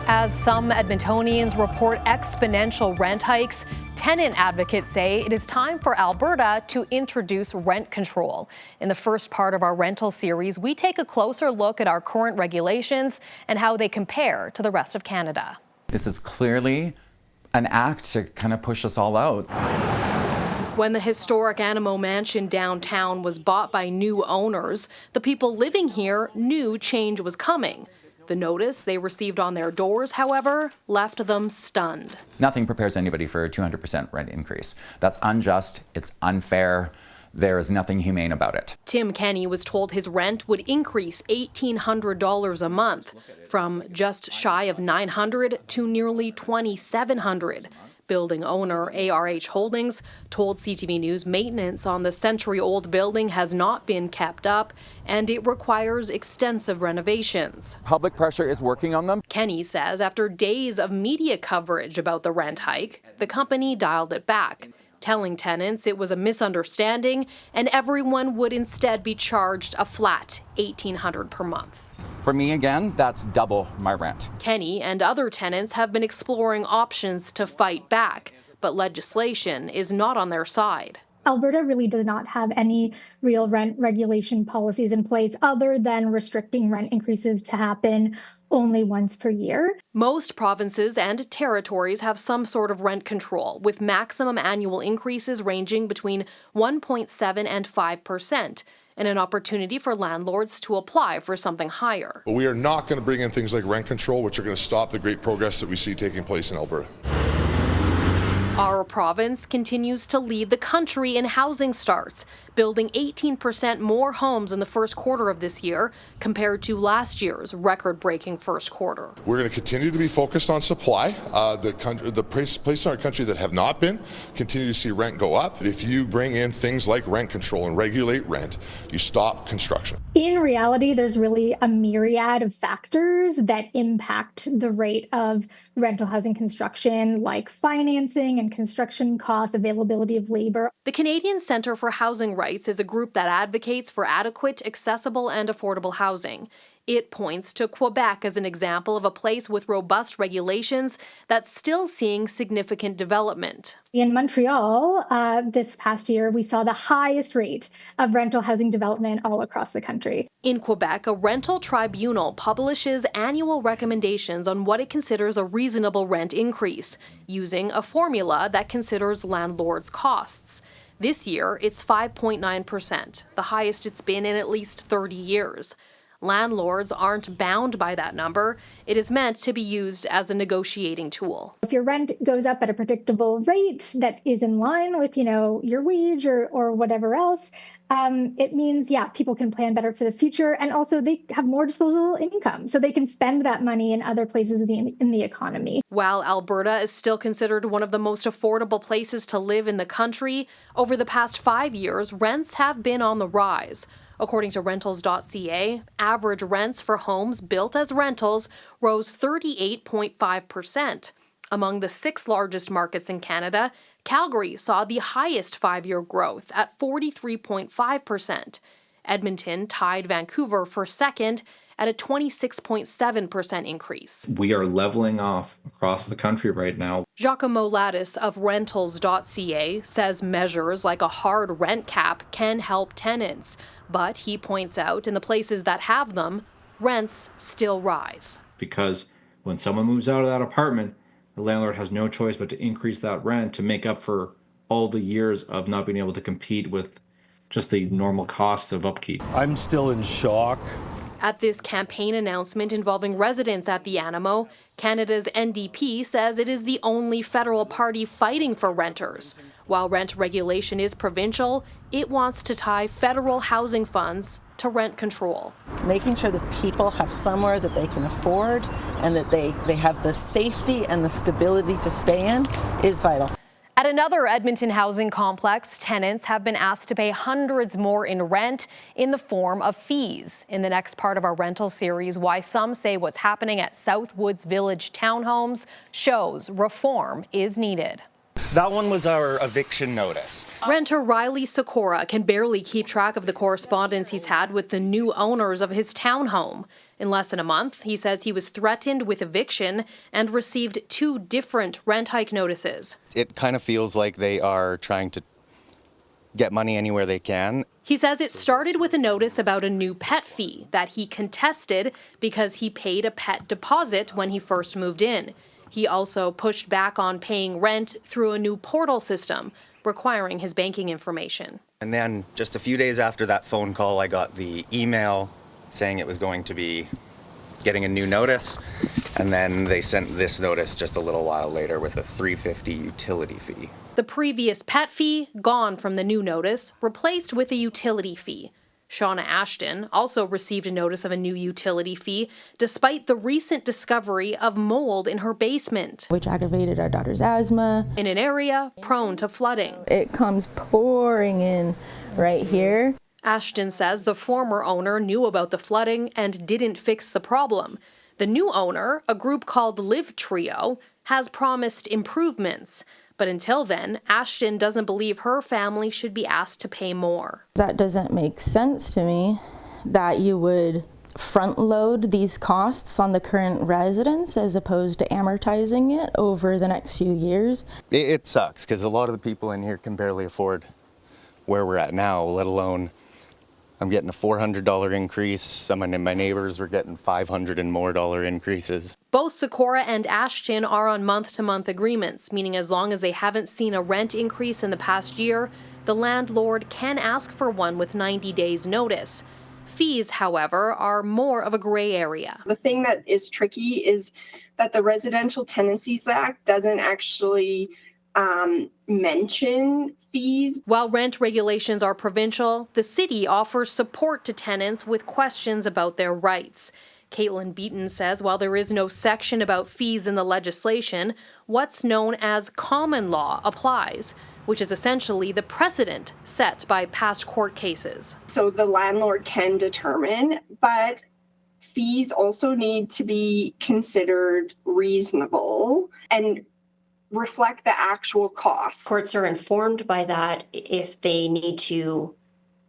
As some Edmontonians report exponential rent hikes, tenant advocates say it is time for Alberta to introduce rent control. In the first part of our rental series, we take a closer look at our current regulations and how they compare to the rest of Canada. This is clearly an act to kind of push us all out. When the historic Animo mansion downtown was bought by new owners, the people living here knew change was coming. The notice they received on their doors, however, left them stunned. Nothing prepares anybody for a 200% rent increase. That's unjust, it's unfair, there is nothing humane about it. Tim Kenny was told his rent would increase $1,800 a month, from just shy of $900 to nearly $2,700. Building owner ARH Holdings told CTV News maintenance on the century-old building has not been kept up and it requires extensive renovations. Public pressure is working on them. Kenny says after days of media coverage about the rent hike, the company dialed it back, telling tenants it was a misunderstanding and everyone would instead be charged a flat $1,800 per month. For me, again, that's double my rent. Kenny and other tenants have been exploring options to fight back, but legislation is not on their side. Alberta really does not have any real rent regulation policies in place other than restricting rent increases to happen only once per year. Most provinces and territories have some sort of rent control, with maximum annual increases ranging between 1.7% and 5%. And an opportunity for landlords to apply for something higher. But we are not going to bring in things like rent control, which are going to stop the great progress that we see taking place in Alberta. Our province continues to lead the country in housing starts, building 18% more homes in the first quarter of this year compared to last year's record-breaking first quarter. We're going to continue to be focused on supply. The places in our country that have not been continue to see rent go up. If you bring in things like rent control and regulate rent, you stop construction. In reality, there's really a myriad of factors that impact the rate of rental housing construction, like financing and construction costs, availability of labor. The Canadian Centre for Housing Rights is a group that advocates for adequate, accessible, and affordable housing. It points to Quebec as an example of a place with robust regulations that's still seeing significant development. In Montreal, this past year, we saw the highest rate of rental housing development all across the country. In Quebec, a rental tribunal publishes annual recommendations on what it considers a reasonable rent increase, using a formula that considers landlords' costs. This year, it's 5.9%, the highest it's been in at least 30 years. Landlords aren't bound by that number. It is meant to be used as a negotiating tool. If your rent goes up at a predictable rate that is in line with, your wage or whatever else, it means, people can plan better for the future. And also they have more disposable income, so they can spend that money in other places in the economy. While Alberta is still considered one of the most affordable places to live in the country, over the past 5 years, rents have been on the rise. According to rentals.ca, average rents for homes built as rentals rose 38.5%. Among the 6 largest markets in Canada, Calgary saw the highest 5-year growth at 43.5%. Edmonton tied Vancouver for second at a 26.7% increase. We are leveling off across the country right now. Giacomo Lattis of rentals.ca says measures like a hard rent cap can help tenants, but he points out in the places that have them, rents still rise. Because when someone moves out of that apartment, the landlord has no choice but to increase that rent to make up for all the years of not being able to compete with just the normal costs of upkeep. I'm still in shock. At this campaign announcement involving residents at the Animo, Canada's NDP says it is the only federal party fighting for renters. While rent regulation is provincial, it wants to tie federal housing funds to rent control. Making sure that people have somewhere that they can afford and that they have the safety and the stability to stay in is vital. At another Edmonton housing complex, tenants have been asked to pay hundreds more in rent in the form of fees. In the next part of our rental series, why some say what's happening at Southwoods Village townhomes shows reform is needed. That one was our eviction notice. Renter Riley Sikora can barely keep track of the correspondence he's had with the new owners of his townhome. In less than a month, he says he was threatened with eviction and received 2 different rent hike notices. It kind of feels like they are trying to get money anywhere they can. He says it started with a notice about a new pet fee that he contested because he paid a pet deposit when he first moved in. He also pushed back on paying rent through a new portal system, requiring his banking information. And then just a few days after that phone call, I got the email saying it was going to be getting a new notice. And then they sent this notice just a little while later with a $350 utility fee. The previous pet fee, gone from the new notice, replaced with a utility fee. Shauna Ashton also received a notice of a new utility fee, despite the recent discovery of mold in her basement, which aggravated our daughter's asthma. In an area prone to flooding. It comes pouring in right here. Ashton says the former owner knew about the flooding and didn't fix the problem. The new owner, a group called Live Trio, has promised improvements. But until then, Ashton doesn't believe her family should be asked to pay more. That doesn't make sense to me, that you would front load these costs on the current residents as opposed to amortizing it over the next few years. It sucks because a lot of the people in here can barely afford where we're at now, let alone I'm getting a $400 increase. Some of my neighbors were getting $500 and more increases. Both Sikora and Ashton are on month-to-month agreements, meaning as long as they haven't seen a rent increase in the past year, the landlord can ask for one with 90 days' notice. Fees, however, are more of a gray area. The thing that is tricky is that the Residential Tenancies Act doesn't actually mention fees. While rent regulations are provincial, the city offers support to tenants with questions about their rights. Caitlin Beaton says while there is no section about fees in the legislation, what's known as common law applies, which is essentially the precedent set by past court cases. So the landlord can determine, but fees also need to be considered reasonable and reflect the actual costs. Courts are informed by that if they need to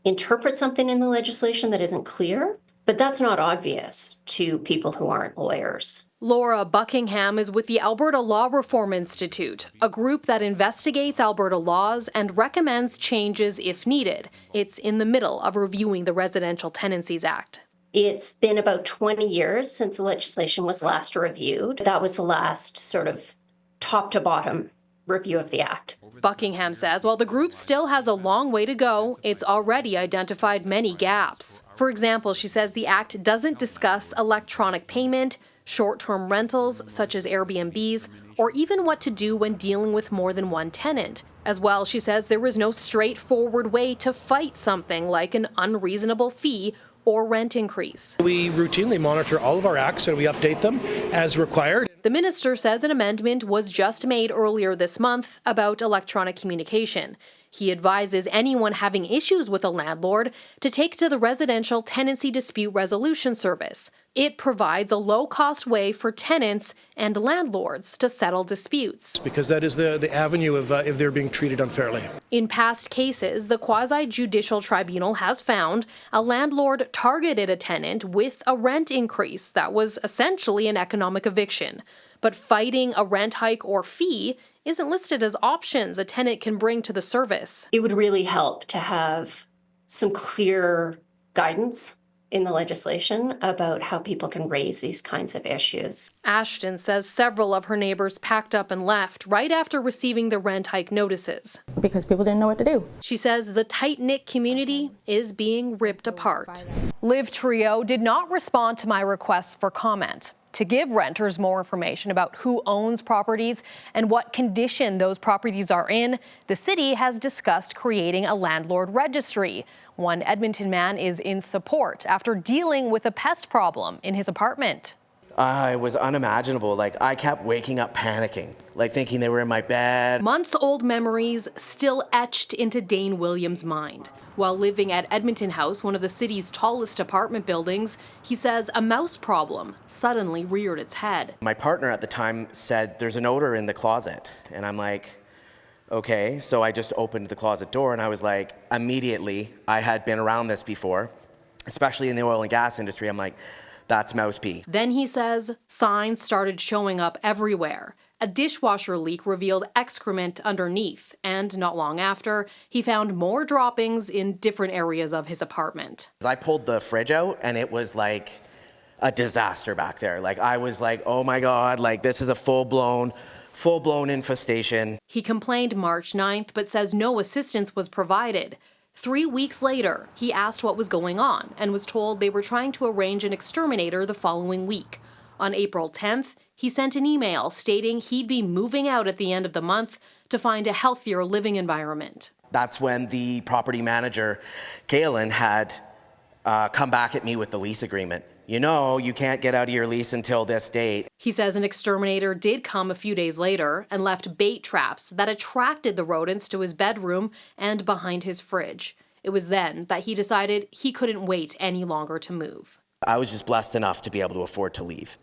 interpret something in the legislation that isn't clear, but that's not obvious to people who aren't lawyers. Laura Buckingham is with the Alberta Law Reform Institute, a group that investigates Alberta laws and recommends changes if needed. It's in the middle of reviewing the Residential Tenancies Act. It's been about 20 years since the legislation was last reviewed. That was the last sort of top to bottom review of the act. Buckingham says while the group still has a long way to go, it's already identified many gaps. For example, she says the act doesn't discuss electronic payment, short-term rentals such as Airbnbs, or even what to do when dealing with more than one tenant. As well, she says there is no straightforward way to fight something like an unreasonable fee or rent increase. We routinely monitor all of our acts and we update them as required. The minister says an amendment was just made earlier this month about electronic communication. He advises anyone having issues with a landlord to take to the Residential Tenancy Dispute Resolution Service. It provides a low-cost way for tenants and landlords to settle disputes. Because that is the avenue of if they're being treated unfairly. In past cases, the quasi-judicial tribunal has found a landlord targeted a tenant with a rent increase that was essentially an economic eviction. But fighting a rent hike or fee isn't listed as options a tenant can bring to the service. It would really help to have some clear guidance in the legislation about how people can raise these kinds of issues. Ashton says several of her neighbors packed up and left right after receiving the rent hike notices. Because people didn't know what to do. She says the tight-knit community is being ripped apart. Live Trio did not respond to my requests for comment. To give renters more information about who owns properties and what condition those properties are in, the city has discussed creating a landlord registry. One Edmonton man is in support after dealing with a pest problem in his apartment. It was unimaginable. I kept waking up panicking, thinking they were in my bed. Months-old memories still etched into Dane Williams' mind. While living at Edmonton House, one of the city's tallest apartment buildings, he says a mouse problem suddenly reared its head. My partner at the time said, "There's an odor in the closet." And I'm like, okay. So I just opened the closet door and I was like, immediately, I had been around this before, especially in the oil and gas industry. I'm like, That's mouse pee. Then he says signs started showing up everywhere. A dishwasher leak revealed excrement underneath, and not long after, he found more droppings in different areas of his apartment. I pulled the fridge out and it was like a disaster back there. Like I was like, oh my God, like this is a full-blown infestation. He complained March 9th, but says no assistance was provided. 3 weeks later, he asked what was going on and was told they were trying to arrange an exterminator the following week. On April 10th, he sent an email stating he'd be moving out at the end of the month to find a healthier living environment. That's when the property manager, Kaylin, had come back at me with the lease agreement. You know, you can't get out of your lease until this date. He says an exterminator did come a few days later and left bait traps that attracted the rodents to his bedroom and behind his fridge. It was then that he decided he couldn't wait any longer to move. I was just blessed enough to be able to afford to leave.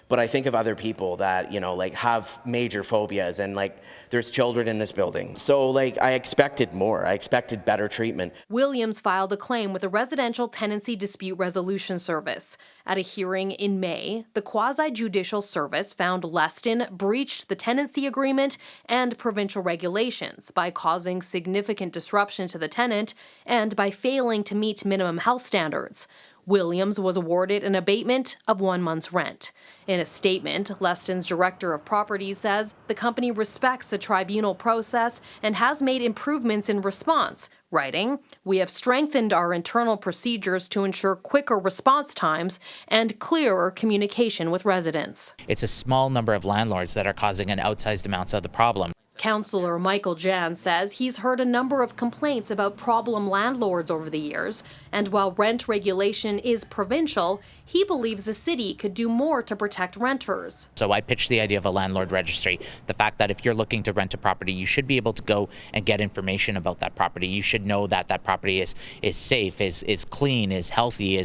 But I think of other people that, you know, like have major phobias and like there's children in this building. So like I expected more. I expected better treatment. Williams filed a claim with the Residential Tenancy Dispute Resolution Service. At a hearing in May, the quasi-judicial service found Leston breached the tenancy agreement and provincial regulations by causing significant disruption to the tenant and by failing to meet minimum health standards. Williams was awarded an abatement of 1 month's rent. In a statement, Leston's director of properties says the company respects the tribunal process and has made improvements in response, writing, "We have strengthened our internal procedures to ensure quicker response times and clearer communication with residents." It's a small number of landlords that are causing an outsized amounts of the problem. Councillor Michael Jan says he's heard a number of complaints about problem landlords over the years, and while rent regulation is provincial, he believes the city could do more to protect renters. So I pitched the idea of a landlord registry. The fact that if you're looking to rent a property, you should be able to go and get information about that property. You should know that that property is safe, is clean, is healthy,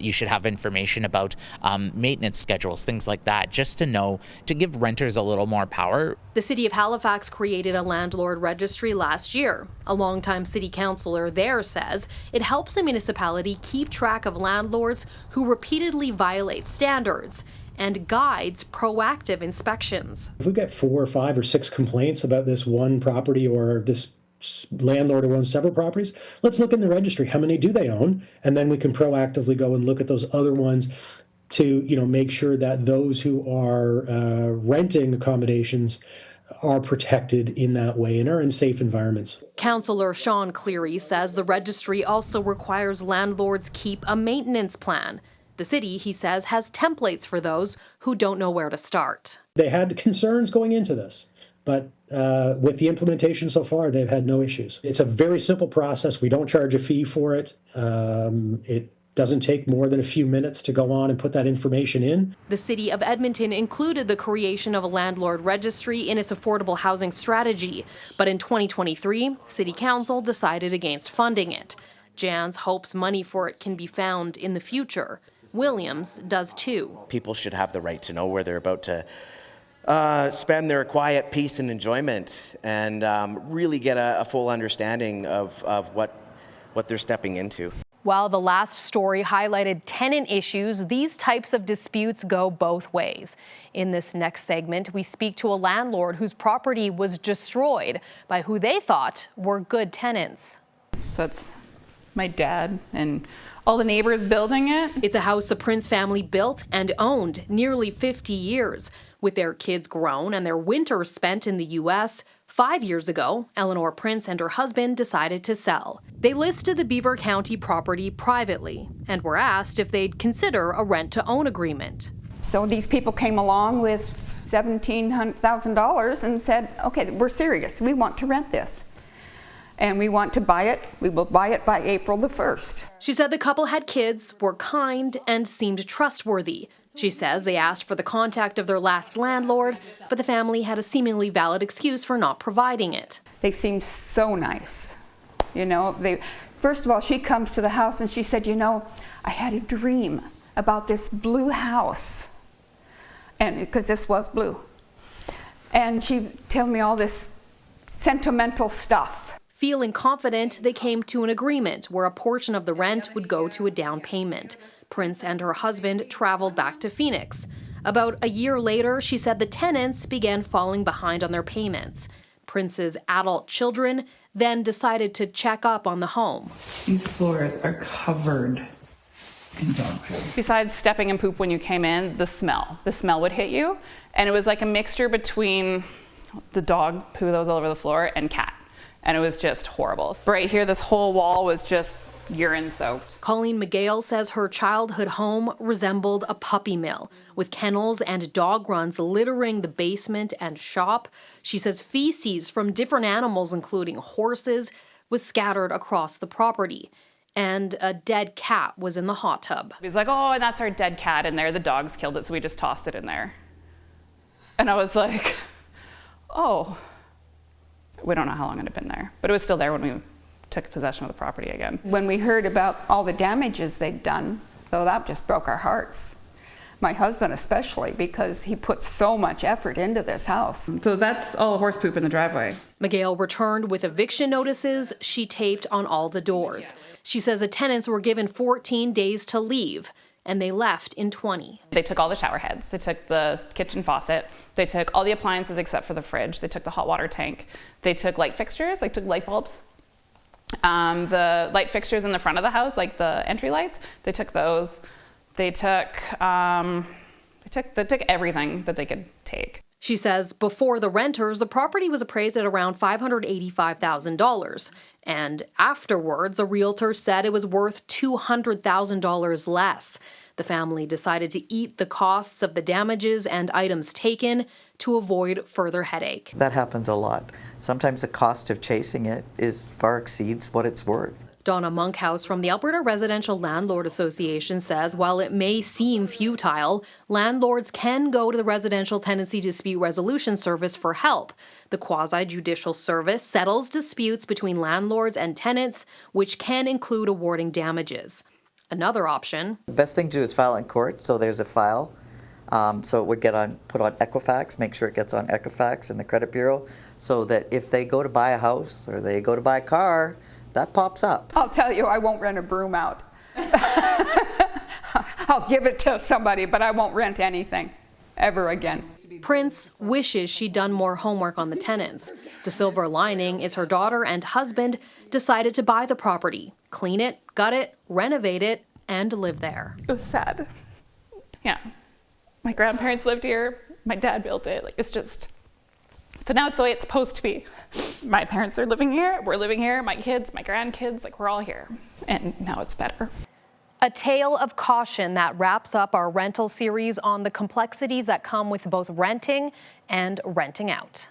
you should have information about maintenance schedules, things like that, just to know, to give renters a little more power. The city of Halifax created a landlord registry last year. A longtime city councillor there says it helps a municipality keep track of landlords who repeatedly violate standards and guides proactive inspections. If we get 4 or 5 or 6 complaints about this one property or this landlord who owns several properties, let's look in the registry. How many do they own? And then we can proactively go and look at those other ones to, make sure that those who are renting accommodations are protected in that way and are in safe environments. Councillor Sean Cleary says the registry also requires landlords keep a maintenance plan. The city, he says, has templates for those who don't know where to start. They had concerns going into this, but with the implementation so far, they've had no issues. It's a very simple process. We don't charge a fee for it. It doesn't take more than a few minutes to go on and put that information in. The city of Edmonton included the creation of a landlord registry in its affordable housing strategy, but in 2023, City Council decided against funding it. Jans hopes money for it can be found in the future. Williams does too. People should have the right to know where they're about to spend their quiet peace and enjoyment and really get a full understanding of what they're stepping into. While the last story highlighted tenant issues, these types of disputes go both ways. In this next segment, we speak to a landlord whose property was destroyed by who they thought were good tenants. So it's my dad and all the neighbors building it. It's a house the Prince family built and owned nearly 50 years. With their kids grown and their winters spent in the U.S., 5 years ago, Eleanor Prince and her husband decided to sell. They listed the Beaver County property privately and were asked if they'd consider a rent-to-own agreement. So these people came along with $17,000 and said, okay, we're serious. We want to rent this. And we want to buy it. We will buy it by April the 1st. She said the couple had kids, were kind, and seemed trustworthy. She says they asked for the contact of their last landlord, but the family had a seemingly valid excuse for not providing it. They seemed so nice. First of all, she comes to the house and she said, I had a dream about this blue house. And because this was blue. And she told me all this sentimental stuff. Feeling confident, they came to an agreement where a portion of the rent would go to a down payment. Prince and her husband traveled back to Phoenix. About a year later, she said the tenants began falling behind on their payments. Prince's adult children then decided to check up on the home. These floors are covered in dog poop. Besides stepping in poop when you came in, the smell would hit you. And it was like a mixture between the dog poo that was all over the floor and cat. And it was just horrible. Right here, this whole wall was just urine soaked. Colleen McGale says her childhood home resembled a puppy mill, with kennels and dog runs littering the basement and shop. She says feces from different animals, including horses, was scattered across the property. And a dead cat was in the hot tub. He's like, oh, and that's our dead cat in there. The dogs killed it, so we just tossed it in there. And I was like, oh. We don't know how long it had been there, but it was still there when we took possession of the property again. When we heard about all the damages they'd done, though, that just broke our hearts. My husband especially, because he put so much effort into this house. So that's all horse poop in the driveway. McGale returned with eviction notices she taped on all the doors. She says the tenants were given 14 days to leave, and they left in 20. They took all the shower heads, they took the kitchen faucet, they took all the appliances except for the fridge, they took the hot water tank, they took light fixtures, like took light bulbs. The light fixtures in the front of the house, like the entry lights, they took those. They took everything that they could take. She says before the renters, the property was appraised at around $585,000. And afterwards, a realtor said it was worth $200,000 less. The family decided to eat the costs of the damages and items taken to avoid further headache. That happens a lot. Sometimes the cost of chasing it far exceeds what it's worth. Donna Monkhouse from the Alberta Residential Landlord Association says while it may seem futile, landlords can go to the Residential Tenancy Dispute Resolution Service for help. The quasi-judicial service settles disputes between landlords and tenants, which can include awarding damages. Another option. The best thing to do is file in court, so there's a file. So it would get put on Equifax, make sure it gets on Equifax and the credit bureau, so that if they go to buy a house or they go to buy a car, that pops up. I'll tell you, I won't rent a broom out. I'll give it to somebody, but I won't rent anything ever again. Prince wishes she'd done more homework on the tenants. The silver lining is her daughter and husband decided to buy the property, clean it, gut it, renovate it, and live there. It was sad. Yeah. My grandparents lived here. My dad built it. Like, it's just... So now it's the way it's supposed to be. My parents are living here, we're living here, my kids, my grandkids, like we're all here. And now it's better. A tale of caution that wraps up our rental series on the complexities that come with both renting and renting out.